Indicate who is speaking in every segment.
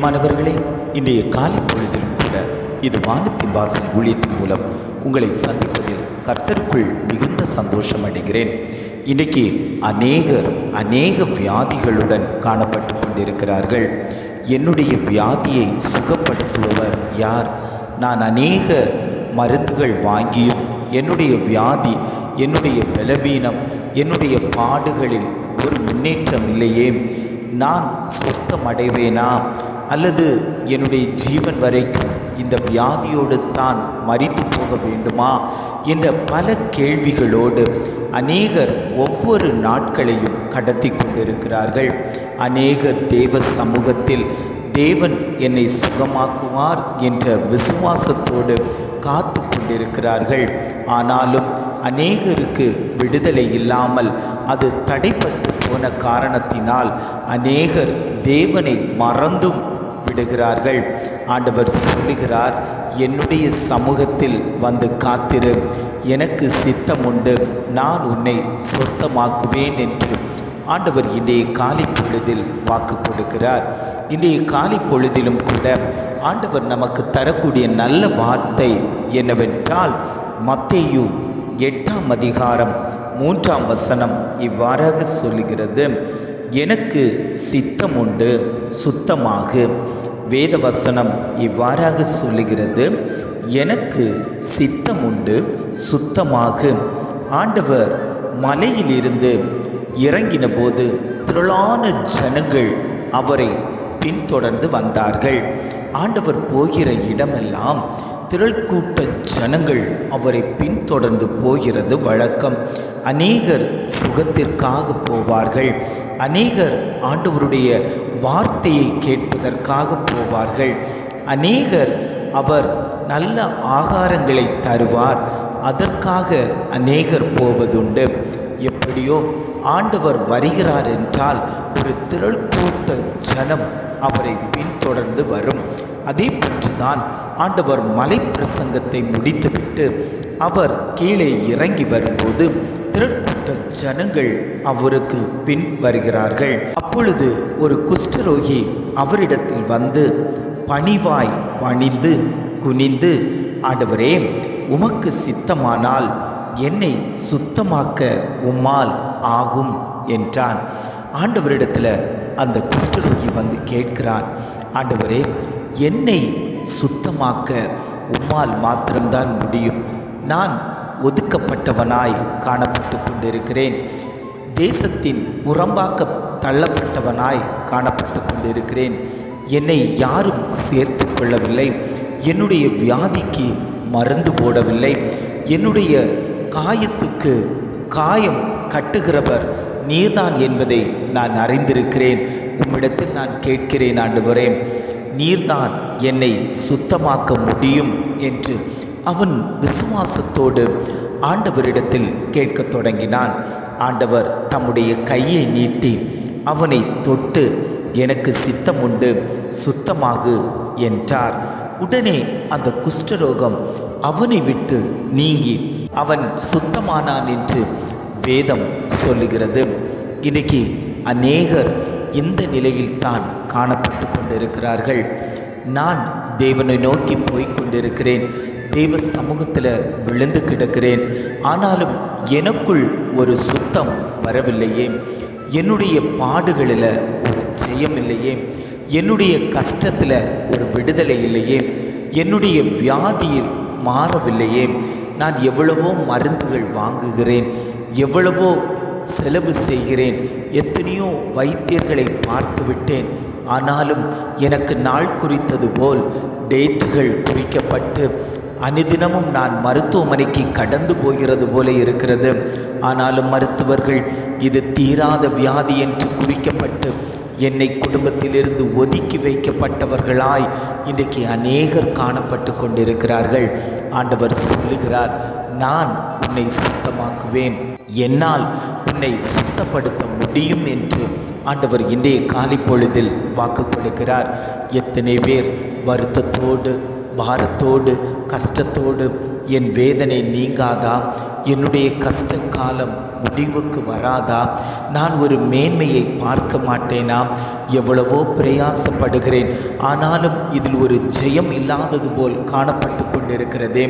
Speaker 1: பிரியமானவர்களே, இன்றைய காலை பொழுதிலும் கூட இது வானத்தின் வாசல் ஊழியத்தின் மூலம் உங்களை சந்திப்பதில் கர்த்தருக்குள் மிகுந்த சந்தோஷம் அடைகிறேன். இன்றைக்கு அநேக வியாதிகளுடன் காணப்பட்டு கொண்டிருக்கிறார்கள். என்னுடைய வியாதியை சுகப்படுத்துபவர் யார்? நான் அநேக மருந்துகள் வாங்கியும் என்னுடைய வியாதி, என்னுடைய பலவீனம், என்னுடைய பாடுகளில் ஒரு முன்னேற்றம் இல்லையே. நான் சொஸ்தமடைவேனா அல்லது என்னுடைய ஜீவன் வரைக்கும் இந்த வியாதியோடு தான் மரித்து போக வேண்டுமா என்ற பல கேள்விகளோடு அநேகர் ஒவ்வொரு நாட்களையும் கடத்தி கொண்டிருக்கிறார்கள். அநேகர் தேவ சமூகத்தில் தேவன் என்னை சுகமாக்குவார் என்ற விசுவாசத்தோடு காத்து கொண்டிருக்கிறார்கள். ஆனாலும் அநேகருக்கு விடுதலை இல்லாமல் அது தடைப்பட்டு போன காரணத்தினால் அநேகர் தேவனை மறந்தும் விடுகிறார்கள். ஆண்டவர் சொல்லுகிறார், என்னுடைய சமூகத்தில் வந்து காத்திரு, எனக்கு சித்தம் உண்டு, நான் உன்னை சொஸ்தமாக்குவேன் என்று ஆண்டவர் இன்றைய காலை பொழுதில் வாக்கு கொடுக்கிறார். இன்றைய காலை பொழுதிலும் கூட ஆண்டவர் நமக்கு தரக்கூடிய நல்ல வார்த்தை என்னவென்றால், மத்தேயு 8ஆம் அதிகாரம் 3ஆம் வசனம் இவ்வாறாக சொல்லுகிறது, எனக்கு சித்தம் உண்டு, சுத்தமாகு. வேத வசனம் இவ்வாறாக சொல்லுகிறது, எனக்கு சித்தம் உண்டு, சுத்தமாகு. ஆண்டவர் மலையிலிருந்து இறங்கின போது திரளான ஜனங்கள் அவரை பின்தொடர்ந்து வந்தார்கள். ஆண்டவர் போகிற இடமெல்லாம் திரள் கூட்ட ஜனங்கள் அவரை பின்தொடர்ந்து போகிறது வழக்கம். அநேகர் சுகத்திற்காக போவார்கள், அநேகர் ஆண்டவருடைய வார்த்தையை கேட்பதற்காக போவார்கள், அநேகர் அவர் நல்ல ஆகாரங்களை தருவார், அதற்காக அநேகர் போவதுண்டு. எப்படியோ ஆண்டவர் வருகிறார் என்றால் ஒரு திரள் கூட்ட ஜனம் அவரை பின்தொடர்ந்து வரும். அதே போன்றுதான் ஆண்டவர் மலை பிரசங்கத்தை முடித்துவிட்டு அவர் கீழே இறங்கி வரும்போது திரட்கூட்ட ஜனங்கள் அவருக்கு பின் வருகிறார்கள். அப்பொழுது ஒரு குஷ்டரோகி அவரிடத்தில் வந்து பணிவாய் பணிந்து குனிந்து, ஆண்டவரே, உமக்கு சித்தமானால் என்னை சுத்தமாக்க உம்மால் ஆகும் என்றான். ஆண்டவரிடத்தில் அந்த குஷ்டரோகி வந்து கேட்கிறான், ஆண்டவரே, என்னை சுத்தமாக்க உம்மால் மாத்திரம்தான் முடியும். நான் ஒதுக்கப்பட்டவனாய் காணப்பட்டு கொண்டிருக்கிறேன், தேசத்தின் புறம்பாக்க தள்ளப்பட்டவனாய் காணப்பட்டு கொண்டிருக்கிறேன், என்னை யாரும் சேர்த்து கொள்ளவில்லை, என்னுடைய வியாதிக்கு மருந்து போடவில்லை, என்னுடைய காயத்துக்கு காயம் கட்டுகிறவர் நீர்தான் என்பதை நான் அறிந்திருக்கிறேன். உம்மிடத்தில் நான் கேட்கிறேன், ஆண்டவரே, நீர்தான் என்னை சுத்தமாக்க முடியும் என்று அவன் விசுவாசத்தோடு ஆண்டவரிடத்தில் கேட்கத் தொடங்கினான். ஆண்டவர் தம்முடைய கையை நீட்டி அவனை தொட்டு, எனக்கு சித்தம் உண்டு, சுத்தமாகு என்றார். உடனே அந்த குஷ்டரோகம் அவனை விட்டு நீங்கி அவன் சுத்தமானான் என்று வேதம் சொல்லுகிறது. இன்றைக்கு அநேகர் இந்த நிலையில்தான் காணப்பட்டு கொண்டிருக்கிறார்கள். நான் தேவனை நோக்கி போய்கொண்டிருக்கிறேன், தேவ சமூகத்தில் விழுந்து கிடக்கிறேன், ஆனாலும் எனக்குள் ஒரு சுத்தம் வரவில்லையே, என்னுடைய பாடுகளில் ஒரு ஜெயம் இல்லையே, என்னுடைய கஷ்டத்தில் ஒரு விடுதலை இல்லையே, என்னுடைய வியாதியில் மாறவில்லையே, நான் எவ்வளவோ மருந்துகள் வாங்குகிறேன், எவ்வளவோ செலவு செய்கிறேன், எத்தனையோ வைத்தியர்களை பார்த்து விட்டேன், ஆனாலும் எனக்கு நாள் குறித்தது போல் டேட்டுகள் குறிக்கப்பட்டு அனுதினமும் நான் மருத்துவமனைக்கு கடந்து போகிறது போல இருக்கிறது. ஆனாலும் மருத்துவர்கள் இது தீராத வியாதி என்று குறிக்கப்பட்டு என்னை குடும்பத்திலிருந்து ஒதுக்கி வைக்கப்பட்டவர்களாய் இன்றைக்கு அநேகர் காணப்பட்டு கொண்டிருக்கிறார்கள். ஆண்டவர் சொல்லுகிறார், நான் உன்னை சுத்தமாக்குவேன், என்னால் உன்னை சுத்தப்படுத்த முடியும் என்று ஆண்டவர் இன்றைய காலை பொழுதில் வாக்கு கொடுக்கிறார். எத்தனை பேர் வருத்தத்தோடு, பாரத்தோடு, கஷ்டத்தோடு என் வேதனை நீங்காதா? என்னுடைய கஷ்ட காலம் முடிவுக்கு வராதா? நான் ஒரு மேன்மையை பார்க்க மாட்டேனா? எவ்வளவோ பிரயாசப்படுகிறேன், ஆனாலும் இதில் ஒரு ஜெயம் இல்லாதது போல் காணப்பட்டு கொண்டிருக்கிறதே.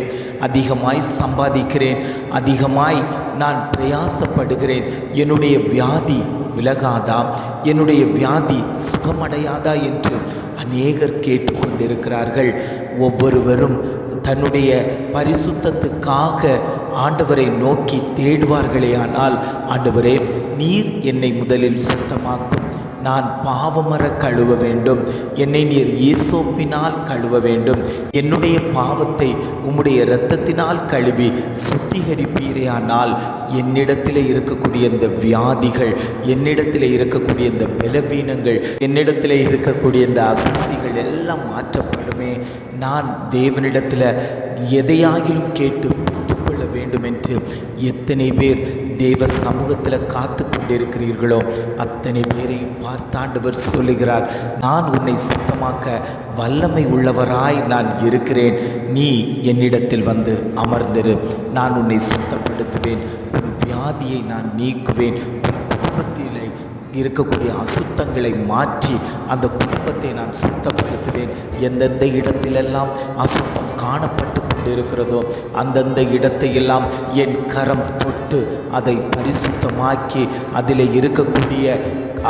Speaker 1: அதிகமாய் சம்பாதிக்கிறேன், அதிகமாய் நான் பிரயாசப்படுகிறேன், என்னுடைய வியாதி விலகாதா? என்னுடைய வியாதி சுகமடையாதா என்று அநேகர் கேட்டுக்கொண்டிருக்கிறார்கள். ஒவ்வொருவரும் தன்னுடைய பரிசுத்தத்துக்காக ஆண்டவரை நோக்கி தேடுவார்களே. ஆனால் ஆண்டவரே, நீர் என்னை முதலில் சுத்தமாக்கும், நான் பாவமற கழுவ வேண்டும், என்னை நீர் ஈசோப்பினால் கழுவ வேண்டும், என்னுடைய பாவத்தை உம்முடைய இரத்தத்தினால் கழுவி சுத்திகரிப்பீரேயானால் என்னிடத்தில் இருக்கக்கூடிய இந்த வியாதிகள், என்னிடத்தில் இருக்கக்கூடிய இந்த பலவீனங்கள், என்னிடத்தில் இருக்கக்கூடிய இந்த அசுசிகள் எல்லாம் மாற்றப்படுமே. நான் தேவனிடத்தில் எதையாகிலும் கேட்டு பெற்றுக்கொள்ள வேண்டும் என்று எத்தனை பேர் தேவ சமூகத்தில் காத்து கொண்டிருக்கிறீர்களோ அத்தனை பேரையும் பார்த்தாண்டவர் சொல்லுகிறார், நான் உன்னை சுத்தமாக்க வல்லமை உள்ளவராய் நான் இருக்கிறேன், நீ என்னிடத்தில் வந்து அமர்ந்திரு, நான் உன்னை சுத்தப்படுத்துவேன், உன் வியாதியை நான் நீக்குவேன், உன் குடும்பத்திலே இருக்கக்கூடிய அசுத்தங்களை மாற்றி அந்த குடும்பத்தை நான் சுத்தப்படுத்துவேன். எந்தெந்த இடத்திலெல்லாம் அசுத்தம் காணப்பட்டு கொண்டிருக்கிறதோ அந்தந்த இடத்தையெல்லாம் என் கரம் தொட்டு அதை பரிசுத்தமாக்கி அதில் இருக்கக்கூடிய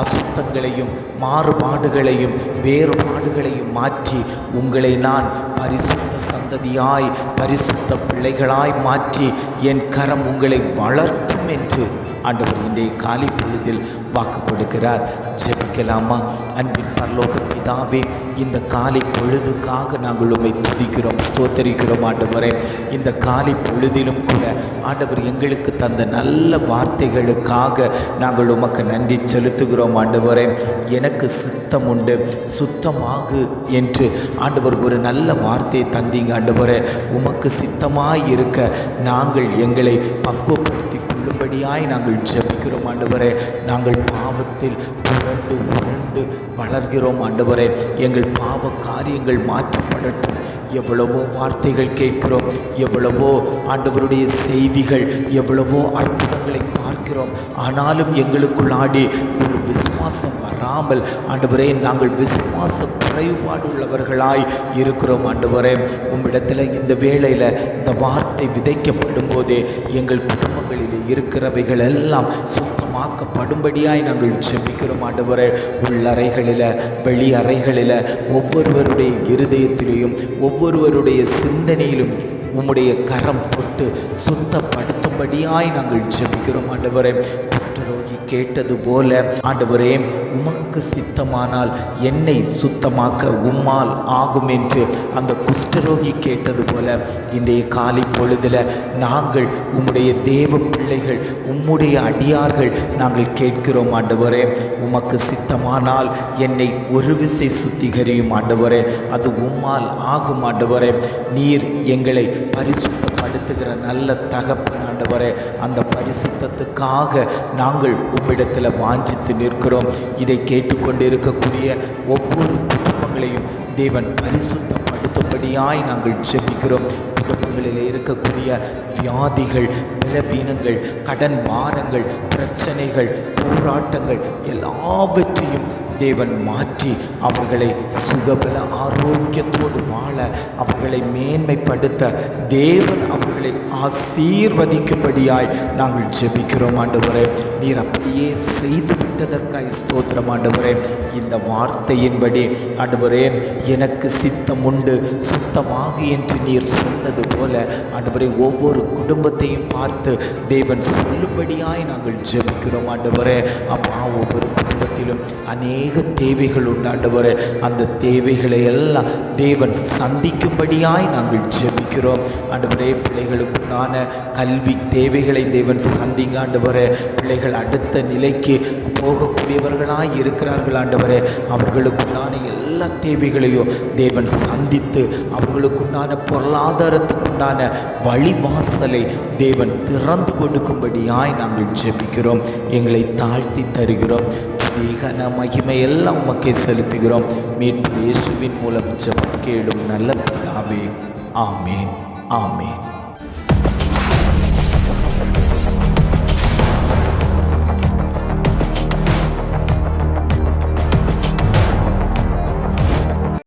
Speaker 1: அசுத்தங்களையும் மாறுபாடுகளையும் வேறுபாடுகளையும் மாற்றி உங்களை நான் பரிசுத்த சந்ததியாய் பரிசுத்த பிள்ளைகளாய் மாற்றி என் கரம் உங்களை வளர்க்கும் என்று ஆண்டவர் இன்றைய காலை பொழுதில் வாக்கு கொடுக்கிறார். ஜெபிக்கலாமா? அன்பின் பரலோக பிதாவே, இந்த காலை பொழுதுக்காக நாங்கள் உம்மை துதிக்கிறோம், ஸ்தோத்தரிக்கிறோம். ஆண்டவரே, இந்த காலை பொழுதிலும் கூட ஆண்டவர் எங்களுக்கு தந்த நல்ல வார்த்தைகளுக்காக நாங்கள் உமக்கு நன்றி செலுத்துகிறோம். ஆண்டவரே, எனக்கு சித்தம் உண்டு, சுத்தமாகு என்று ஆண்டவர் ஒரு நல்ல வார்த்தையை தந்தீங்க. ஆண்டவரே, உமக்கு சித்தமாய் இருக்க நாங்கள் எங்களை பக்குவப்படுத்தி கொள்ளும்படியாய் நாங்கள் ஜெபிக்கிறோம். ஆண்டவரே, நாங்கள் பாவத்தில் புரண்டு உருண்டு வளர்கிறோம். ஆண்டவரே, எங்கள் பாவ காரியங்கள் மாற்றப்படட்டும். எவ்வளவோ வார்த்தைகள் கேட்கிறோம், எவ்வளவோ ஆண்டவருடைய செய்திகள், எவ்வளவோ அற்புதங்களை பார்க்கிறோம், ஆனாலும் எங்களுக்குள்ளாடி ஒரு விசுவாசம் வராமல் ஆண்டவரே நாங்கள் விசுவாச குறைபாடு உள்ளவர்களாய் இருக்கிறோம். ஆண்டவரே, உம்மிடத்தில் இந்த வேளையில் இந்த வார்த்தை விதைக்கப்படும் போதே எங்கள் குடும்பங்களில் இருக்கிறவைகள் எல்லாம் சுத்தமாக்கப்படும்படியாய் நாங்கள் ஜெபிக்கிறோம். ஆண்டவரே, உள்ளறைகளில் வெளி அறைகளில் ஒவ்வொருவருடைய இருதயத்திலேயும் ஒவ்வொருவருடைய சிந்தனையிலும் உம்முடைய கரம் தொட்டு சுத்தப்படுத்தும்படியாய் நாங்கள் ஜெபிக்கிறோம். ஆண்டவரே, குஷ்டரோகி கேட்டது போல ஆண்டவரே, உமக்கு சித்தமானால் என்னை சுத்தமாக்க உம்மால் ஆகும் என்று அந்த குஷ்டரோகி கேட்டது போல இன்றைய காலை பொழுதில் நாங்கள் உம்முடைய தேவ பிள்ளைகள், உம்முடைய அடியார்கள் நாங்கள் கேட்கிறோம். ஆண்டவரே, உமக்கு சித்தமானால் என்னை ஒரு விசை சுத்திகரியும். ஆண்டவரே, அது உம்மால் ஆகும். ஆண்டவரே, நீர் எங்களை பரிசுத்தப்படுத்துகிற நல்ல தகப்பன். ஆண்டவரே, அந்த பரிசுத்தத்துக்காக நாங்கள் உம்மிடத்தில் வாஞ்சித்து நிற்கிறோம். இதை கேட்டுக்கொண்டு இருக்கக்கூடிய ஒவ்வொரு குடும்பங்களையும் தேவன் பரிசுத்தப்படுத்தும்படியாய் நாங்கள் ஜெபிக்கிறோம். குடும்பங்களில் இருக்கக்கூடிய வியாதிகள், பலவீனங்கள், கடன் பாரங்கள், பிரச்சனைகள், போராட்டங்கள் எல்லாவற்றையும் தேவன் மாற்றி அவர்களை சுகபல ஆரோக்கியத்தோடு வாழ, அவர்களை மேன்மைப்படுத்த தேவன் அவர்களை ஆசீர்வதிக்கும்படியாய் நாங்கள் ஜெபிக்கிறோம். ஆண்டவரே, நீர் அப்படியே செய்து விட்டதற்காய் ஸ்தோத்திரம். ஆண்டவரே, இந்த வார்த்தையின்படி ஆண்டவரே, எனக்கு சித்தம் உண்டு, சுத்தமாகு என்று நீர் சொன்னது போல ஆண்டவரே, ஒவ்வொரு குடும்பத்தையும் பார்த்து தேவன் சொல்லும்படியாய் நாங்கள் ஜெபிக்கிறோம். ஆண்டவரே, அப்பா, ஒவ்வொரு குடும்பத்திலும் அநேக தேவைகள் உண்டு. ஆண்டவரே, அந்த தேவைகளை எல்லாம் தேவன் சந்திக்கும்படியாய் நாங்கள் ஜெபிக்கிறோம். ஆண்டவரே, பிள்ளைகளுக்குண்டான கல்வி தேவைகளை தேவன் சந்திங்க. ஆண்டவரே, பிள்ளைகள் அடுத்த நிலைக்கு போகக்கூடியவர்களாய் இருக்கிறார்கள். ஆண்டவரே, அவர்களுக்குண்டான எல்லா தேவைகளையும் தேவன் சந்தித்து அவர்களுக்குண்டான பொருளாதாரத்துக்குண்டான வழிவாசலை தேவன் திறந்து கொடுக்கும்படியாய் நாங்கள் ஜெபிக்கிறோம். எங்களை தாழ்த்தி தருகிறோம். கன மகிமை எல்லாம் உமக்கே செலுத்துகிறோம். மீட்பர் இயேசுவின் மூலம் ஜெபம் கேளும் நல்ல பிதாவே. ஆமேன், ஆமேன்.